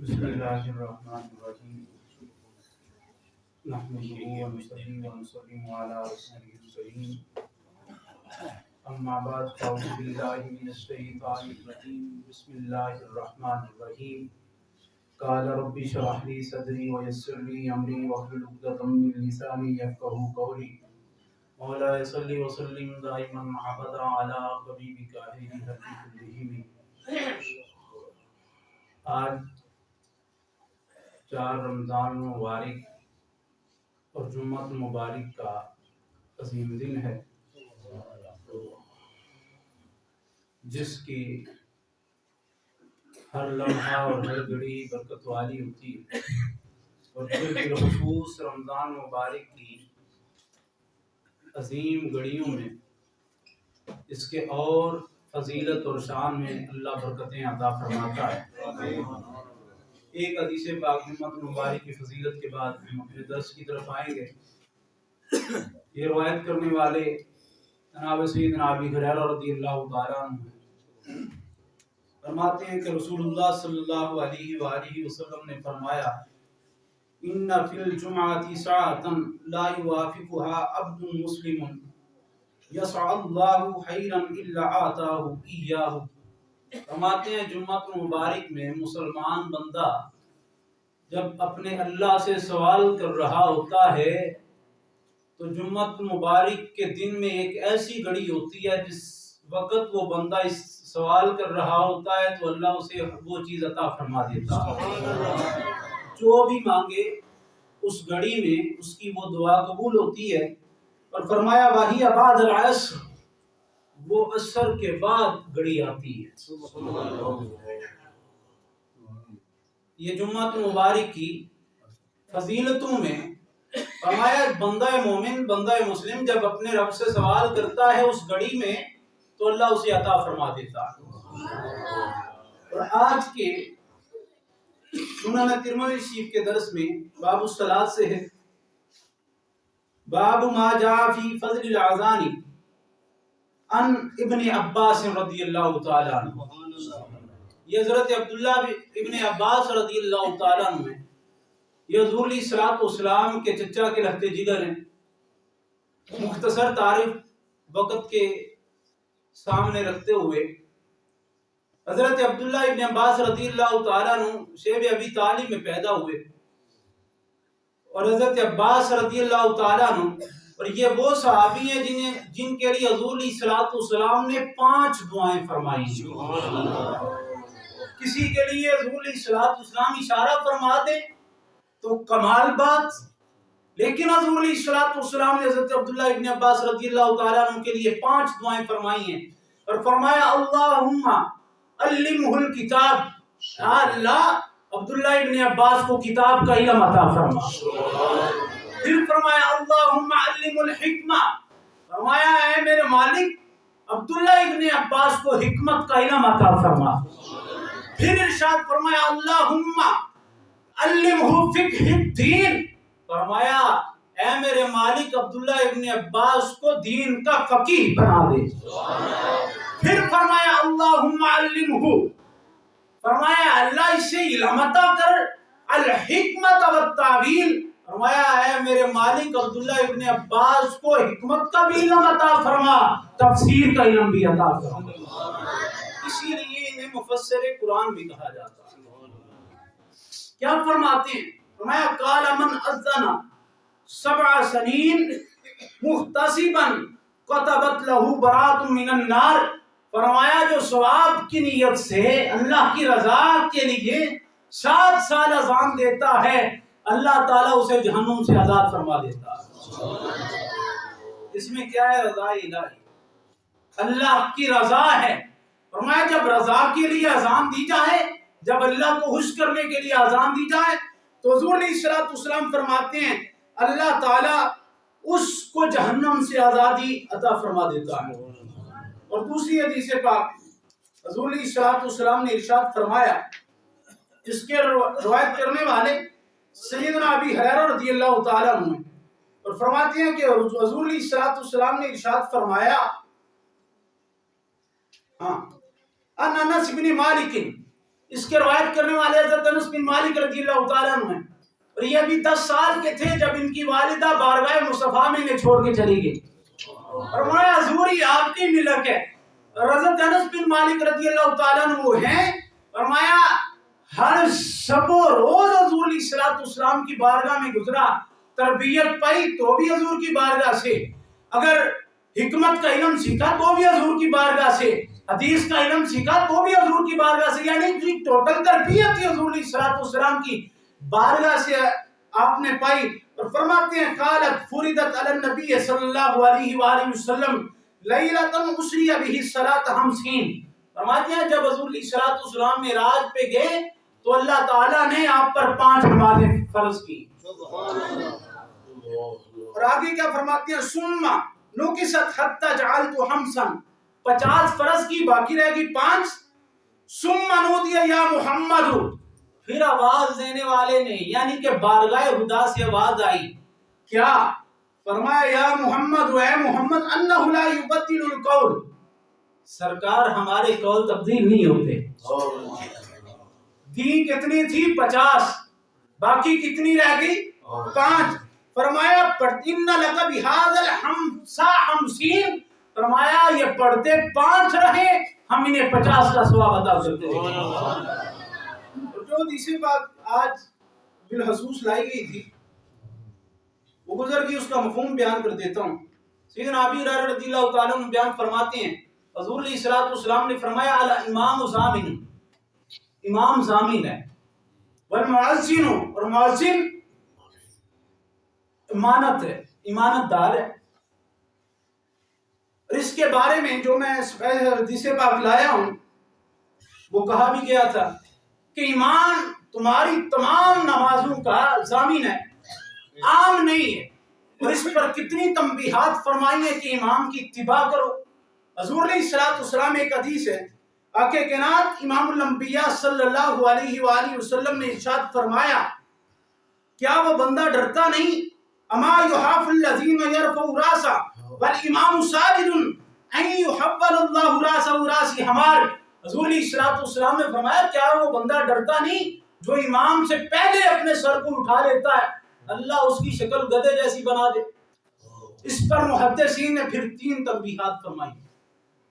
بسم اللہ الرحمن الرحیم نحمده ونصلي ونسلم على رسوله الكريم اما بعد فاعوذ باللہ من الشیطان الرجیم بسم اللہ الرحمن الرحیم قال رب اشرح لي صدری ويسر لي امری واحلل عقدۃ من لسانی یفقهوا قولی مولاي صل وسلم دائما ابدا على حبیبک خیر خلق كلهم. آج 4 رمضان مبارک اور جمعۃ مبارک کا عظیم دن ہے، جس کی ہر لمحہ اور ہر گھڑی برکت والی ہوتی ہے، اور پھر بالخصوص رمضان مبارک کی عظیم گھڑیوں میں اس کے اور فضیلت اور شان میں اللہ برکتیں عطا فرماتا ہے۔ ایک حدیث پاک جمعۃ مبارک کی فضیلت کے بعد ہم اپنے درس کی طرف آئیں گے۔ یہ روایت کرنے والے جناب سیدنا ابی ہریرہ رضی اللہ تعالیٰ عنہ ہیں۔ فرماتے ہیں کہ رسول اللہ صلی اللہ علیہ وآلہ وسلم نے فرمایا، ان فی الجمعۃ ساعۃ لا یوافقها عبد مسلم یسعى اللہ خیرا الا آتاہ ایاہ۔ فرماتے ہیں جمعۃ مبارک میں مسلمان بندہ جب اپنے اللہ سے سوال کر رہا ہوتا ہے تو جمعۃ مبارک کے دن میں ایک ایسی گھڑی ہوتی ہے جس وقت وہ بندہ اس سوال کر رہا ہوتا ہے تو اللہ اسے وہ چیز عطا فرما دیتا ہے، جو بھی مانگے اس گھڑی میں اس کی وہ دعا قبول ہوتی ہے۔ اور فرمایا وحی بعد العصر، وہ عصر کے بعد گھڑی آتی ہے۔ یہ جمعۃ مبارک کی فضیلتوں میں فرمایا بندہ مومن بندہ مسلم جب اپنے رب سے سوال کرتا ہے اس گھڑی میں تو اللہ اسے عطا فرما دیتا ہے۔ اور آج کے سنن ترمذی شریف کے درس میں باب الصلاۃ سے ہے، باب ما جاء فی فضل الاذان ان ابن عباس رضی اللہ تعالی عنہ۔ یہ حضرت عبداللہ ابن عباس رضی اللہ تعالی عنہ ہیں، یہ حضور علیہ الصلوۃ والسلام کے چچا کے لہتے جگر ہیں۔ مختصر تعریف وقت کے سامنے رکھتے ہوئے حضرت عبداللہ ابن عباس رضی اللہ تعالی عنہ شیب ابی طالب میں پیدا ہوئے، اور حضرت عباس رضی اللہ تعالی عنہ اور یہ وہ صحابی ہیں جن کے لیے حضور علیہ الصلوۃ والسلام نے 5 دعائیں فرمائی ہیں۔ کسی کے لیے حضور علیہ الصلوۃ والسلام اشارہ فرما دے تو کمال بات، لیکن حضور علیہ الصلوۃ والسلام نے حضرت عبداللہ ابن عباس رضی اللہ تعالیٰ عنہ کے لیے 5 دعائیں فرمائی ہیں، اور فرمایا اللہم علمہ الکتاب، اللہ عبداللہ ابن عباس کو کتاب کا علم عطا فرما۔ پھر فرمایا اللہم علم الحکمہ، فرمایا اے میرے مالک عبداللہ ابن عباس کو حکمت کا علم عطا فرما۔ پھر ارشاد فرمایا اللہم علمہ فقہ الدین، فرمایا اے میرے مالک عبداللہ ابن عباس کو دین کا فقیہ بنا دے۔ پھر فرمایا اللہم علمہ، فرمایا اللہ اسے علم عطا کر الحکمت والتاویل، فرمایا اے میرے مالک عبداللہ ابن عباس کو حکمت کا بھی علم عطا فرما، تفسیر کا علم بھی عطا فرما۔ اسی لیے انہیں مفسر قرآن بھی کہا جاتا ہے۔ کیا فرماتے ہیں؟ فرمایا قال من اذن 7 سنین محتسبا كتبت له براءۃ من النار، فرمایا جو ثواب کی نیت سے اللہ کی رضا کے لیے 7 سال اذان دیتا ہے اللہ تعالیٰ اسے جہنم سے آزاد فرما دیتا ہے۔ اس میں کیا ہے؟ رضا الہی، اللہ کی رضا ہے۔ فرمایا جب رضا کے لیے اذان دی جائے، جب اللہ کو خوش کرنے کے لیے اذان دی جائے تو حضور علیہ الصلوۃ والسلام فرماتے ہیں اللہ تعالیٰ اس کو جہنم سے آزادی عطا فرما دیتا ہے۔ اور دوسری حدیث پاک حضور علیہ الصلوۃ والسلام نے ارشاد فرمایا، اس کے روایت کرنے والے سیدنا ابی ہریرہ رضی اللہ تعالیٰ عنہ ہیں، اور فرماتے ہیں کہ حضور علیہ الصلوۃ والسلام نے ارشاد فرمایا، ان انس بن مالک اس کے روایت کرنے والے حضرت انس بن مالک رضی اللہ تعالیٰ عنہ ہیں، اور یہ بھی 10 سال کے تھے جب ان کی والدہ بارگاہ مصطفیٰ میں انہیں چھوڑ کے چلی گئی۔ فرمایا حضور یہ آپ کی ملک ہے۔ حضرت انس بن مالک رضی اللہ تعالیٰ عنہ وہ ہیں، فرمایا ہر شب و روز حضور علیہ الصلوۃ والسلام کی بارگاہ میں گزرا، تربیت پائی تو بھی حضور کی بارگاہ سے، اگر حکمت کا علم سیکھا تو بھی حضور کی بارگاہ سے، حدیث کا علم سیکھا تو بھی حضور کی بارگاہ سے، یعنی ٹوٹل تربیت ہی حضور علیہ الصلوۃ والسلام کی بارگاہ سے آپ نے پائی۔ اور فرماتے ہیں قالت فرضت علی النبی صلی اللہ علیہ وآلہ وسلم لیلۃ اسری بہ الصلاۃ 50۔ فرماتے ہیں جب حضور علیہ الصلوۃ والسلام معراج پہ گئے تو اللہ تعالیٰ نے آپ پر 5 نمازیں فرض کی۔ اور آگے کیا فرماتے ہیں ثم نقصت حتی جعلت 50، 50 فرض کی، باقی رہ گئی 5۔ ثم نودی یا محمد، پھر آواز دینے والے نے یعنی کہ بارگاہ خدا سے آواز آئی، کیا؟ فرمایا یا محمد، اے محمد، انہ لا یبدل القول، سرکار ہمارے قول تبدیل نہیں ہوتے۔ دی کتنی تھی؟ 50، باقی کتنی رہ گئی؟ 5۔ فرمایا ان لک بہذا الخمسہ 50، فرمایا یہ پڑھتے 5 رہے، ہم انہیں 50 کا ثواب عطا کرتے ہیں۔ جو دوسری بات آج بالخصوص لائی گئی تھی وہ گزر گئی، اس کا مفہوم بیان کر دیتا ہوں۔ سیدنا ابی ہریرہ رضی اللہ تعالیٰ عنہ بیان فرماتے ہیں حضور علیہ الصلوۃ والسلام نے فرمایا الامام ضامن، امام ضامن ہے، والمؤذن، اور مؤذن امانت ہے، امانت دار ہے۔ اور اس کے بارے میں جو میں حدیث پاک لایا ہوں وہ کہا بھی گیا تھا کہ امام تمہاری تمام نمازوں کا ضامن ہے، عام نہیں ہے۔ اور اس پر کتنی تنبیہات فرمائی ہیں کہ امام کی اتباع کرو۔ حضور علیہ الصلوۃ والسلام ایک حدیث ہے، آقا کائنات امام الانبیاء صلی اللہ علیہ وآلہ وسلم نے ارشاد فرمایا کیا وہ بندہ ڈرتا نہیں، اما یخاف الذین یرفعوا راسہ والامام ساجد ان یحول اللہ راسہ راس حمار۔ حضور علیہ الصلوۃ والسلام نے فرمایا کیا وہ بندہ ڈرتا نہیں جو امام سے پہلے اپنے سر کو اٹھا لیتا ہے اللہ اس کی شکل گدھے جیسی بنا دے۔ اس پر محدثین نے پھر 3 تنبیہات فرمائی۔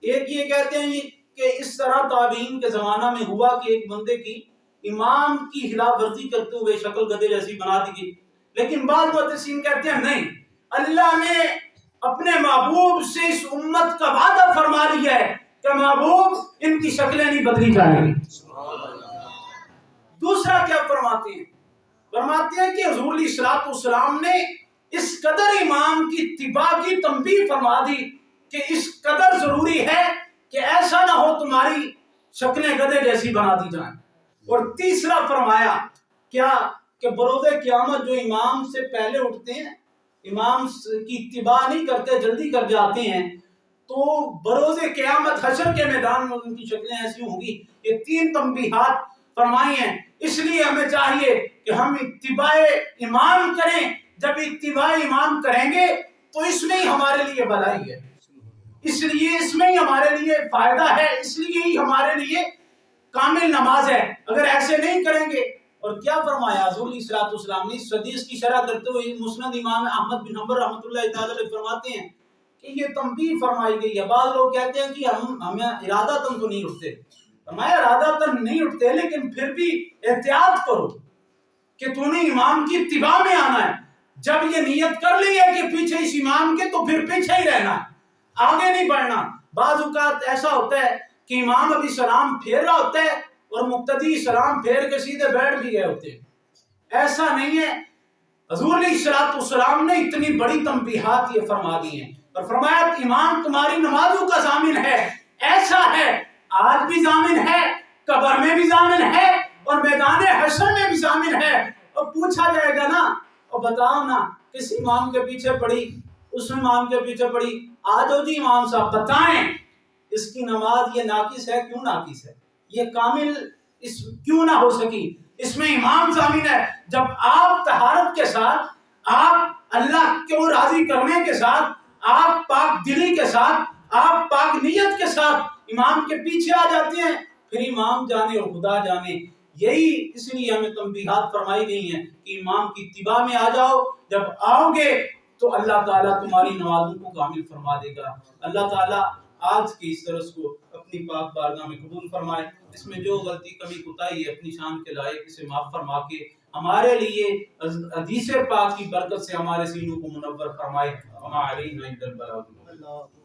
ایک یہ کہتے ہیں کہ اس طرح تابعین کے زمانہ میں ہوا کہ ایک بندے کی امام کی خلاف ورزی کرتے ہوئے شکل گدھے جیسی بنا دی گئی، لیکن بعض محدثین کہتے ہیں نہیں، اللہ نے اپنے محبوب سے اس امت کا وعدہ فرما لیا ہے کہ محبوب ان کی شکلیں نہیں بدلی جائیں گی۔ دوسرا کیا فرماتے ہیں؟ فرماتے ہیں کہ حضور علیہ الصلوۃ والسلام نے اس قدر امام کی اتباع کی تنبیہ فرما دی کہ اس قدر ضروری ہے کہ ایسا نہ ہو تمہاری شکلیں گدھے جیسی بنا دی جائیں۔ اور تیسرا فرمایا کیا کہ بروز قیامت جو امام سے پہلے اٹھتے ہیں، امام کی اتباع نہیں کرتے، جلدی کر جاتے ہیں، تو بروز قیامت حشر کے میدان میں ان کی شکلیں ایسی ہوں گی۔ یہ 3 تنبیہات فرمائی ہیں۔ اس لیے ہمیں چاہیے کہ ہم اتباع امام کریں۔ جب اتباع امام کریں گے تو اس میں ہی ہمارے لیے بھلائی ہے، اس لیے اس میں ہی ہمارے لیے فائدہ ہے، اس لیے ہی ہمارے لیے کامل نماز ہے۔ اگر ایسے نہیں کریں گے، اور کیا فرمایا حضور علیہ الصلوۃ والسلام نے اس حدیث کی شرح کرتے ہوئے مسند امام احمد بن حنبل رحمۃ اللہ تعالی علیہ فرماتے ہیں کہ یہ تنبیہ فرمائی گئی ہے۔ بعض لوگ کہتے ہیں کہ ہمیں ارادتاً تو نہیں اٹھتے، فرمایا ارادتاً نہیں اٹھتے، لیکن پھر بھی احتیاط کرو کہ تو نے امام کی اتباع میں آنا ہے۔ جب یہ نیت کر لی ہے کہ پیچھے اس امام کے تو پھر پیچھے ہی رہنا ہے، آگے نہیں بڑھنا۔ بعض اوقات ایسا ہوتا ہے کہ امام ابھی سلام پھیر رہا ہوتا ہے اور مقتدی سلام پھیر کے سیدھے بیٹھ بھی گئے ہوتے ہیں، ایسا نہیں ہے۔ حضور علیہ الصلوۃ والسلام نے اتنی بڑی تنبیہات یہ فرما دی ہیں اور فرمایا امام تمہاری نمازوں کا ضامن ہے، ایسا ہے، آج بھی ضامن ہے، قبر میں بھی ضامن ہے اور میدان حشر میں بھی ضامن ہے۔ اور پوچھا جائے گا نا، اور بتاؤ نا کس امام کے پیچھے پڑی، اس امام کے پیچھے پڑی، آ جاؤ جی امام صاحب بتائیں اس کی نماز یہ ناقص ہے، کیوں ناقص ہے، یہ کامل اس کیوں نہ ہو سکی؟ اس میں امام ضامن ہے۔ جب آپ طہارت کے ساتھ، آپ اللہ کو راضی کرنے کے ساتھ، آپ پاک دلی کے ساتھ، آپ پاک نیت کے ساتھ امام کے پیچھے آ جاتے ہیں پھر امام جانے اور خدا جانے. یہی اس لیے ہمیں تنبیہات فرمائی گئی ہیں کہ امام کی اتباع میں آ جاؤ. جب آؤ گے تو اللہ تعالیٰ تمہاری نمازوں کو کامل فرما دے گا. اللہ تعالیٰ آج کے اس درس کو اپنی پاک بارگاہ میں قبول فرمائے. اس میں جو غلطی کمی کوتاہی ہے اپنی شان کے لائق اسے معاف فرما کے ہمارے لیے حدیث پاک کی برکت سے ہمارے سینوں کو منور فرمائے. وما علینا الا البلاغ.